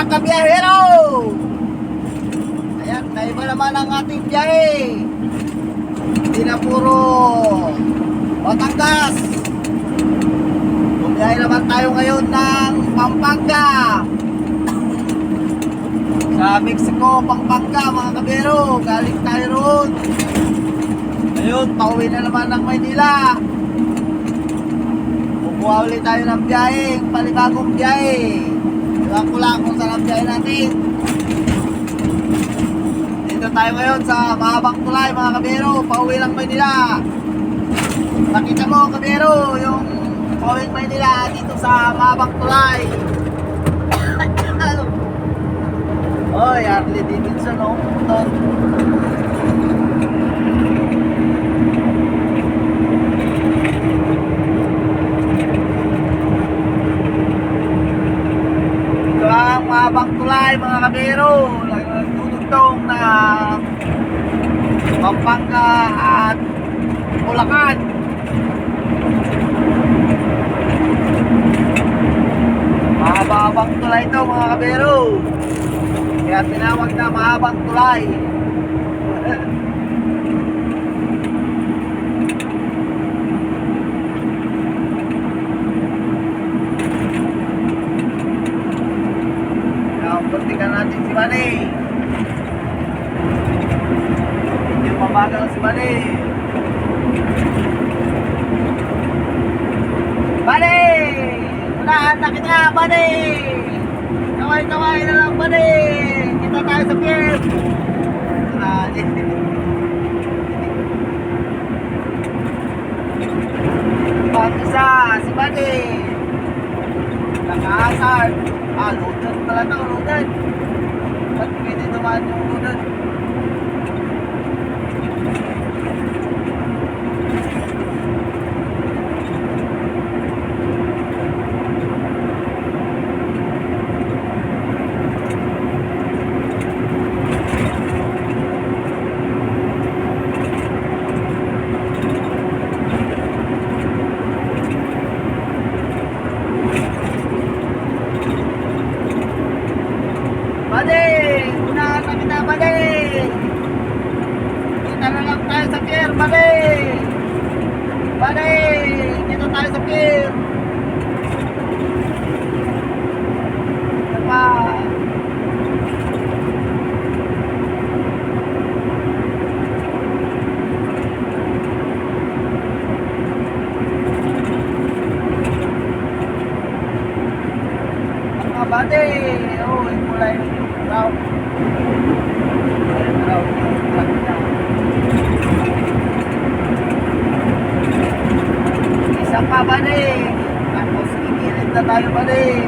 kabiyahero! Ayan, kaiba naman ang ating biyahe. Hindi na puro Batangas. Bumiyahe naman tayo ngayon ng Pampanga. Sa Mexico, Pampanga mga kabiyahero. Galing tayo roon. Ngayon, pauwi na naman ng Maynila. Kukuha ulit tayo ng biyahe, panibagong biyahe. Iwan ko lang kung saan ang biyahe natin. Dito tayo ngayon sa mahabang tulay mga kabiyahero, pauwi ng Maynila. Nakita mo kabiyahero, yung pauwi ng Maynila dito sa mahabang tulay. Oy, Harley Davidson oh, motor. Mahabang tulay mga kabiyahero, nagtutugtong na Pampanga at Bulacan. Mahabang tulay ito mga kabiyahero, kaya tinawag na mahabang tulay. Tingnan natin si Bani. Hindi mabagal si Bani. Bani! Unahan na kita, Bani! Kaway-kaway na lang, Bani! Kita tayo sa pier. Pag-isa, si Bani. Naka-hazard. Loader talaga, loader. Ba't pwede naman yung loader? Bade! Unahan na kita, Bade! Kita na lang tayo sa pier, Bade! Bade! Dito tayo sa pier! Diba? Mga Bade! Oh, yung kulay brown. Brown. Isa pa ba na eh? Tapos ikilit na tayo ba na eh?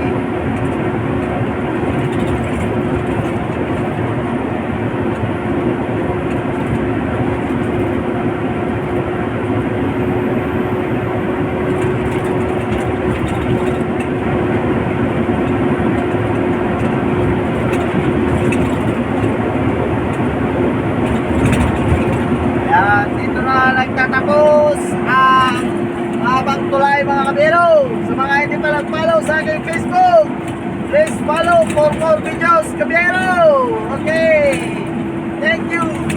Nagtatapos ang mahabang tulay mga kabiyahero. Sa mga hindi pa nag-follow sa aking Facebook, please follow for more videos kabiyahero. Okay, thank you.